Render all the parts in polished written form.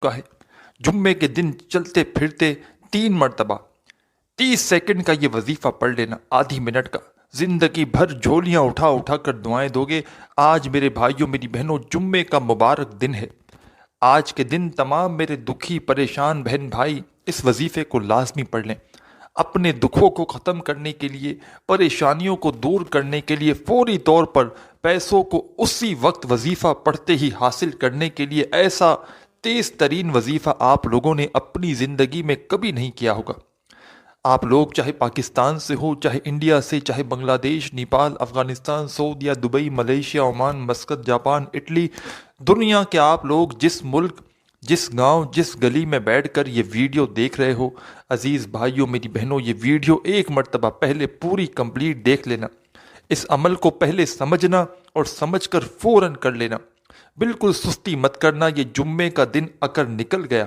का है। जुम्मे के दिन चलते फिरते 3 मरतबा 30 सेकंड का ये वजीफा पढ़ लेना, आधी मिनट का। जिंदगी भर झोलियां उठा उठा कर दुआएं दोगे। आज मेरे भाइयों मेरी बहनों जुम्मे का मुबारक दिन है। आज के दिन तमाम मेरे दुखी परेशान बहन भाई इस वजीफे को लाजमी पढ़ लें। अपने दुखों को ख़त्म करने के लिए, परेशानियों को दूर करने के लिए, फौरी तौर पर पैसों को उसी वक्त वजीफ़ा पढ़ते ही हासिल करने के लिए ऐसा तेज़ तरीन वजीफ़ा आप लोगों ने अपनी ज़िंदगी में कभी नहीं किया होगा। आप लोग चाहे पाकिस्तान से हो, चाहे इंडिया से, चाहे बांग्लादेश, नेपाल, अफ़गानिस्तान, सऊदीया, Dubai, Malaysia, Oman, Muscat, Japan, Italy, दुनिया के आप लोग जिस मुल्क, जिस गांव, जिस गली में बैठकर ये वीडियो देख रहे हो, अजीज़ भाइयों मेरी बहनों, ये वीडियो 1 मरतबा पहले पूरी कंप्लीट देख लेना। इस अमल को पहले समझना और समझकर फ़ौरन कर लेना। बिल्कुल सुस्ती मत करना। ये जुम्मे का दिन अगर निकल गया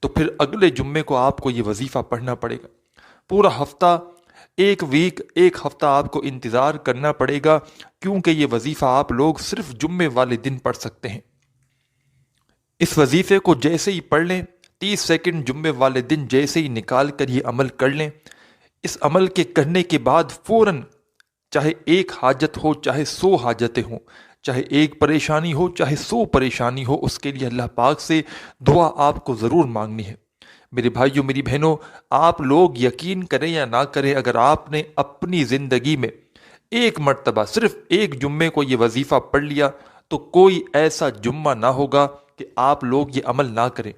तो फिर अगले जुम्मे को आपको ये वजीफ़ा पढ़ना पड़ेगा। पूरा हफ्ता, एक हफ्ता आपको इंतज़ार करना पड़ेगा, क्योंकि ये वजीफ़ा आप लोग सिर्फ जुम्मे वाले दिन पढ़ सकते हैं। इस वजीफ़े को जैसे ही पढ़ लें, 30 सेकंड जुम्मे वाले दिन जैसे ही निकाल कर ये अमल कर लें। इस अमल के करने के बाद फ़ौरन, चाहे एक हाजत हो, चाहे 100 हाजतें हों, चाहे एक परेशानी हो, चाहे 100 परेशानी हो, उसके लिए अल्लाह पाक से दुआ आपको ज़रूर मांगनी है। मेरे भाइयों मेरी बहनों, आप लोग यकीन करें या ना करें, अगर आपने अपनी ज़िंदगी में 1 मरतबा सिर्फ एक जुम्मे को ये वजीफ़ा पढ़ लिया तो कोई ऐसा जुम्मा ना होगा कि आप लोग ये अमल ना करें।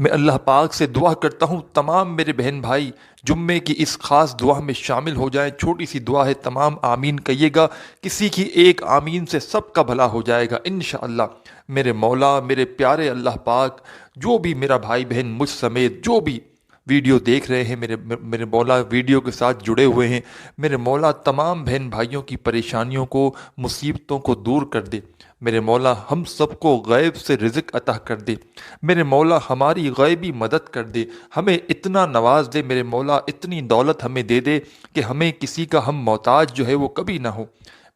मैं अल्लाह पाक से दुआ करता हूँ तमाम मेरे बहन भाई जुम्मे की इस ख़ास दुआ में शामिल हो जाएं। छोटी सी दुआ है, तमाम आमीन कहिएगा। किसी की एक आमीन से सबका भला हो जाएगा इंशाअल्लाह। मेरे मौला, मेरे प्यारे अल्लाह पाक, जो भी मेरा भाई बहन मुझ समेत जो भी वीडियो देख रहे हैं, मेरे मौला वीडियो के साथ जुड़े हुए हैं, मेरे मौला तमाम बहन भाइयों की परेशानियों को, मुसीबतों को दूर कर दे। मेरे मौला हम सबको गैब से रिज़्क़ अता कर दे। मेरे मौला हमारी गैबी मदद कर दे, हमें इतना नवाज दे। मेरे मौला इतनी दौलत हमें दे दे कि हमें किसी का हम मोहताज जो है वो कभी ना हो।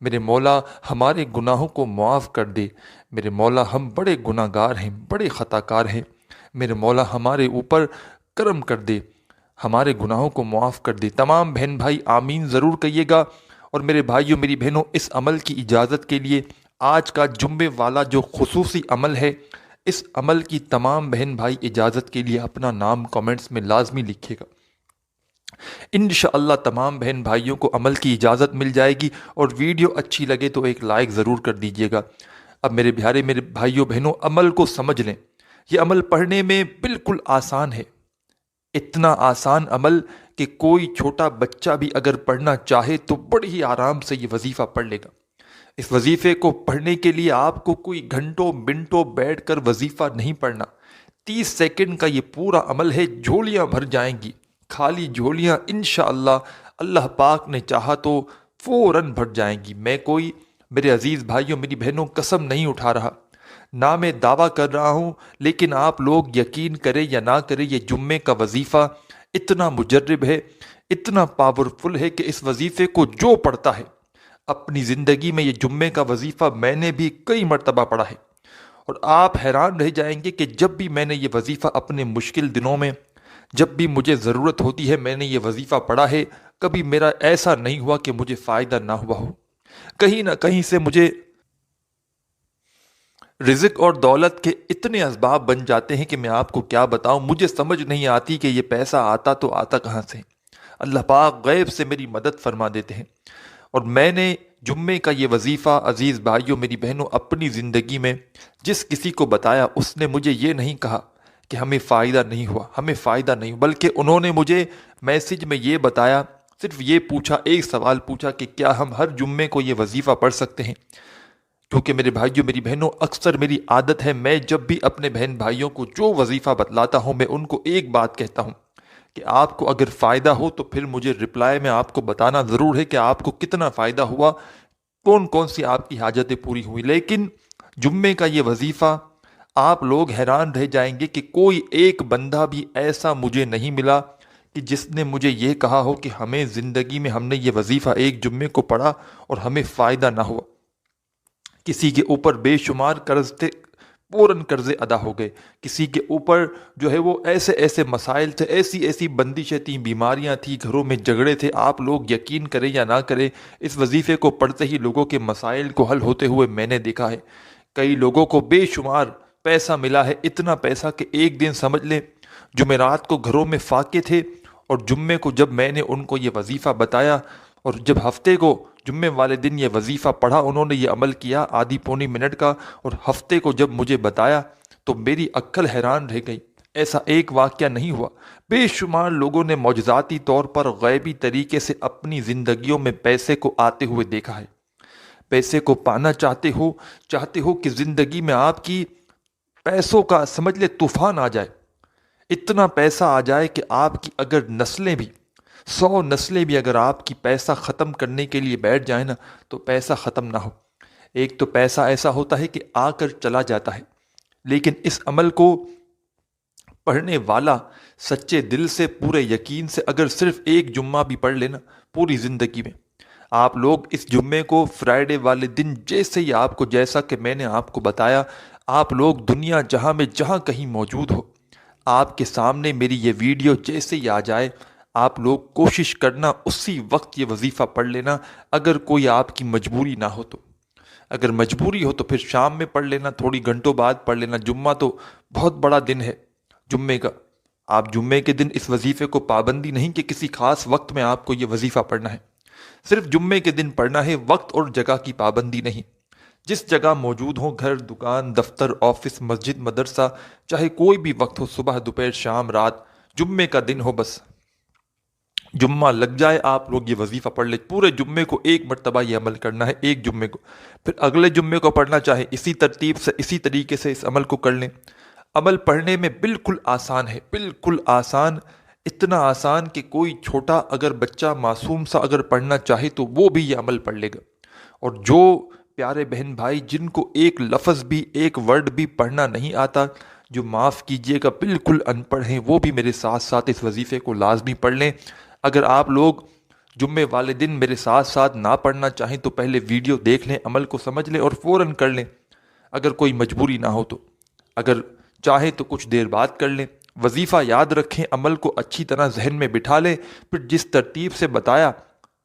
मेरे मौला हमारे गुनाहों को मुआफ़ कर दे। मेरे मौला हम बड़े गुनाहगार हैं, बड़े ख़ताकार हैं। मेरे मौला हमारे ऊपर करम कर दे, हमारे गुनाहों को मुआफ़ कर दे। तमाम बहन भाई आमीन ज़रूर कहिएगा। और मेरे भाइयों मेरी बहनों, इस अमल की इजाज़त के लिए आज का जुम्मे वाला जो खुसूसी अमल है, इस अमल की तमाम बहन भाई इजाज़त के लिए अपना नाम कमेंट्स में लाजमी लिखिएगा। इंशाअल्लाह तमाम बहन भाइयों को अमल की इजाज़त मिल जाएगी। और वीडियो अच्छी लगे तो एक लाइक ज़रूर कर दीजिएगा। अब मेरे प्यारे मेरे भाइयों बहनों, अमल को समझ लें। ये अमल पढ़ने में बिल्कुल आसान है, इतना आसान अमल कि कोई छोटा बच्चा भी अगर पढ़ना चाहे तो बड़े ही आराम से ये वजीफ़ा पढ़ लेगा। इस वजीफ़े को पढ़ने के लिए आपको कोई घंटों मिनटों बैठकर वजीफ़ा नहीं पढ़ना। 30 सेकंड का ये पूरा अमल है, झोलियां भर जाएंगी। खाली झोलियां इंशाअल्लाह अल्लाह पाक ने चाहा तो फ़ौरन भर जाएंगी। मैं कोई, मेरे अजीज़ भाइयों मेरी बहनों, कसम नहीं उठा रहा, ना मैं दावा कर रहा हूँ, लेकिन आप लोग यकीन करें या ना करें, ये जुम्मे का वजीफ़ा इतना मुजर्रब है, इतना पावरफुल है कि इस वजीफ़े को जो पढ़ता है अपनी ज़िंदगी में, ये जुम्मे का वजीफ़ा मैंने भी कई मरतबा पढ़ा है। और आप हैरान रह जाएंगे कि जब भी मैंने ये वजीफ़ा अपने मुश्किल दिनों में, जब भी मुझे ज़रूरत होती है, मैंने ये वजीफ़ा पढ़ा है। कभी मेरा ऐसा नहीं हुआ कि मुझे फ़ायदा ना हुआ हो। कहीं ना कहीं से मुझे रिज़्क़ और दौलत के इतने असबाब बन जाते हैं कि मैं आपको क्या बताऊं। मुझे समझ नहीं आती कि ये पैसा आता तो आता कहाँ से। अल्लाह पाक गैब से मेरी मदद फरमा देते हैं। और मैंने जुम्मे का ये वजीफ़ा अज़ीज़ भाइयों मेरी बहनों अपनी ज़िंदगी में जिस किसी को बताया, उसने मुझे ये नहीं कहा कि हमें फ़ायदा नहीं हुआ, हमें फ़ायदा नहीं हुआ, बल्कि उन्होंने मुझे मैसेज में ये बताया, सिर्फ ये पूछा, एक सवाल पूछा कि क्या हम हर जुम्मे को ये वजीफ़ा पढ़ सकते हैं। क्योंकि मेरे भाइयों मेरी बहनों, अक्सर मेरी आदत है, मैं जब भी अपने बहन भाइयों को जो वजीफ़ा बतलाता हूँ, मैं उनको एक बात कहता हूँ कि आपको अगर फ़ायदा हो तो फिर मुझे रिप्लाई में आपको बताना ज़रूर है कि आपको कितना फ़ायदा हुआ, कौन कौन सी आपकी हाजतें पूरी हुई। लेकिन जुम्मे का ये वजीफ़ा, आप लोग हैरान रह जाएंगे कि कोई एक बंदा भी ऐसा मुझे नहीं मिला कि जिसने मुझे ये कहा हो कि हमें ज़िंदगी में हमने ये वजीफ़ा एक जुम्मे को पढ़ा और हमें फ़ायदा ना हुआ। किसी के ऊपर बेशुमार कर्ज थे, فوراً قرضے ادا ہو گئے. کسی کے اوپر جو ہے وہ ایسے ایسے مسائل تھے، ایسی ایسی بندشیں تھیں، بیماریاں تھیں، گھروں میں جھگڑے تھے. آپ لوگ یقین کریں یا نہ کریں، اس وظیفے کو پڑھتے ہی لوگوں کے مسائل کو حل ہوتے ہوئے میں نے دیکھا ہے. کئی لوگوں کو بے شمار پیسہ ملا ہے، اتنا پیسہ کہ ایک دن سمجھ لیں جمعرات کو گھروں میں فاقے تھے، اور جمعے کو جب میں نے ان کو یہ وظیفہ بتایا، اور جب ہفتے کو جمعے والے دن یہ وظیفہ پڑھا، انہوں نے یہ عمل کیا آدھی پونی منٹ کا، اور ہفتے کو جب مجھے بتایا تو میری عقل حیران رہ گئی. ایسا ایک واقعہ نہیں ہوا، بے شمار لوگوں نے معجزاتی طور پر غیبی طریقے سے اپنی زندگیوں میں پیسے کو آتے ہوئے دیکھا ہے. پیسے کو پانا چاہتے ہو کہ زندگی میں آپ کی پیسوں کا سمجھ لے طوفان آ جائے، اتنا پیسہ آ جائے کہ آپ کی اگر نسلیں بھی 100 نسلیں بھی اگر آپ کی پیسہ ختم کرنے کے لیے بیٹھ جائیں نا تو پیسہ ختم نہ ہو. ایک تو پیسہ ایسا ہوتا ہے کہ آ کر چلا جاتا ہے، لیکن اس عمل کو پڑھنے والا سچے دل سے پورے یقین سے اگر صرف ایک جمعہ بھی پڑھ لینا پوری زندگی میں، آپ لوگ اس جمعے کو فرائیڈے والے دن جیسے ہی آپ کو، جیسا کہ میں نے آپ کو بتایا، آپ لوگ دنیا جہاں میں جہاں کہیں موجود ہو، آپ کے سامنے میری یہ ویڈیو جیسے ہی آ جائے، آپ لوگ کوشش کرنا اسی وقت یہ وظیفہ پڑھ لینا. اگر کوئی آپ کی مجبوری نہ ہو تو، اگر مجبوری ہو تو پھر شام میں پڑھ لینا، تھوڑی گھنٹوں بعد پڑھ لینا. جمعہ تو بہت بڑا دن ہے جمعے کا. آپ جمعے کے دن اس وظیفے کو پابندی نہیں کہ کسی خاص وقت میں آپ کو یہ وظیفہ پڑھنا ہے، صرف جمعے کے دن پڑھنا ہے. وقت اور جگہ کی پابندی نہیں، جس جگہ موجود ہوں، گھر، دکان، دفتر، آفس، مسجد، مدرسہ، چاہے کوئی بھی وقت ہو، صبح، دوپہر، شام، رات، جمعے کا دن ہو، بس جمعہ لگ جائے آپ لوگ یہ وظیفہ پڑھ لیں. پورے جمعے کو ایک مرتبہ یہ عمل کرنا ہے، ایک جمعے کو. پھر اگلے جمعے کو پڑھنا چاہے اسی ترتیب سے، اسی طریقے سے اس عمل کو کر لیں. عمل پڑھنے میں بالکل آسان ہے، بالکل آسان، اتنا آسان کہ کوئی چھوٹا اگر بچہ معصوم سا اگر پڑھنا چاہے تو وہ بھی یہ عمل پڑھ لے گا. اور جو پیارے بہن بھائی جن کو ایک لفظ بھی، ایک ورڈ بھی پڑھنا نہیں آتا، جو معاف کیجئے گا بالکل ان پڑھ ہیں، وہ بھی میرے ساتھ ساتھ اس وظیفے کو لازمی پڑھ لیں. اگر آپ لوگ جمعے والے دن میرے ساتھ ساتھ نہ پڑھنا چاہیں تو پہلے ویڈیو دیکھ لیں، عمل کو سمجھ لیں اور فوراً کر لیں. اگر کوئی مجبوری نہ ہو تو، اگر چاہیں تو کچھ دیر بعد کر لیں. وظیفہ یاد رکھیں، عمل کو اچھی طرح ذہن میں بٹھا لیں، پھر جس ترتیب سے بتایا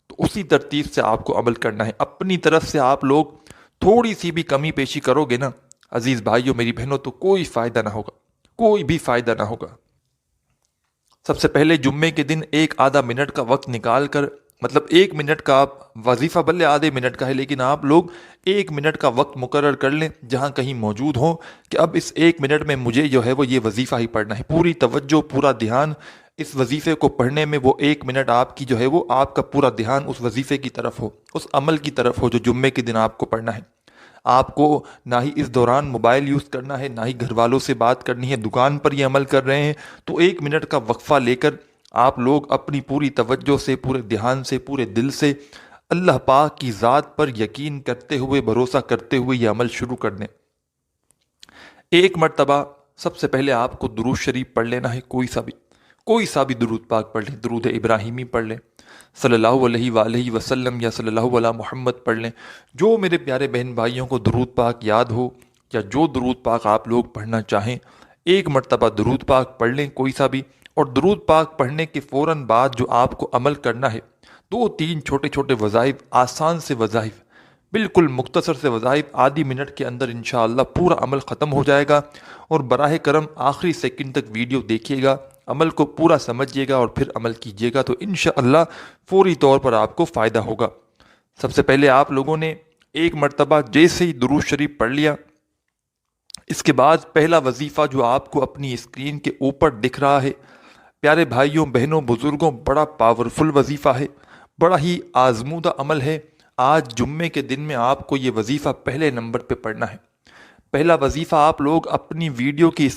تو اسی ترتیب سے آپ کو عمل کرنا ہے. اپنی طرف سے آپ لوگ تھوڑی سی بھی کمی پیشی کرو گے نا عزیز بھائیوں، میری بہنوں، تو کوئی فائدہ نہ ہوگا، کوئی بھی فائدہ نہ ہوگا. سب سے پہلے جمعے کے دن ایک آدھا منٹ کا وقت نکال کر، مطلب 1 منٹ کا، آپ وظیفہ بلے آدھے منٹ کا ہے لیکن آپ لوگ 1 منٹ کا وقت مقرر کر لیں جہاں کہیں موجود ہوں کہ اب اس 1 منٹ میں مجھے جو ہے وہ یہ وظیفہ ہی پڑھنا ہے. پوری توجہ، پورا دھیان اس وظیفے کو پڑھنے میں، وہ 1 منٹ آپ کی جو ہے وہ آپ کا پورا دھیان اس وظیفے کی طرف ہو، اس عمل کی طرف ہو جو جمعے کے دن آپ کو پڑھنا ہے. آپ کو نہ ہی اس دوران موبائل یوز کرنا ہے، نہ ہی گھر والوں سے بات کرنی ہے. دکان پر یہ عمل کر رہے ہیں تو 1 منٹ کا وقفہ لے کر آپ لوگ اپنی پوری توجہ سے، پورے دھیان سے، پورے دل سے اللہ پاک کی ذات پر یقین کرتے ہوئے، بھروسہ کرتے ہوئے یہ عمل شروع کر دیں. 1 مرتبہ سب سے پہلے آپ کو درود شریف پڑھ لینا ہے، کوئی سا بھی درود پاک پڑھ لیں. درود ابراہیمی پڑھ لیں، صلی اللہ علیہ وآلہ وسلم، یا صلی اللہ علی محمد پڑھ لیں. جو میرے پیارے بہن بھائیوں کو درود پاک یاد ہو یا جو درود پاک آپ لوگ پڑھنا چاہیں، 1 مرتبہ درود پاک پڑھ لیں کوئی سا بھی. اور درود پاک پڑھنے کے فوراً بعد جو آپ کو عمل کرنا ہے، 2-3 چھوٹے چھوٹے وظائف، آسان سے وظائف، بالکل مختصر سے وظائف، آدھی منٹ کے اندر انشاءاللہ پورا عمل ختم ہو جائے گا. اور براہ کرم آخری سیکنڈ تک ویڈیو دیکھیے گا، عمل کو پورا سمجھیے گا اور پھر عمل کیجیے گا تو انشاءاللہ فوری طور پر آپ کو فائدہ ہوگا. سب سے پہلے آپ لوگوں نے 1 مرتبہ جیسے ہی درود شریف پڑھ لیا، اس کے بعد پہلا وظیفہ جو آپ کو اپنی اسکرین کے اوپر دکھ رہا ہے، پیارے بھائیوں، بہنوں، بزرگوں، بڑا پاورفل وظیفہ ہے، بڑا ہی آزمودہ عمل ہے. آج جمعے کے دن میں آپ کو یہ وظیفہ پہلے نمبر پہ پڑھنا ہے. پہلا وظیفہ آپ لوگ اپنی ویڈیو کی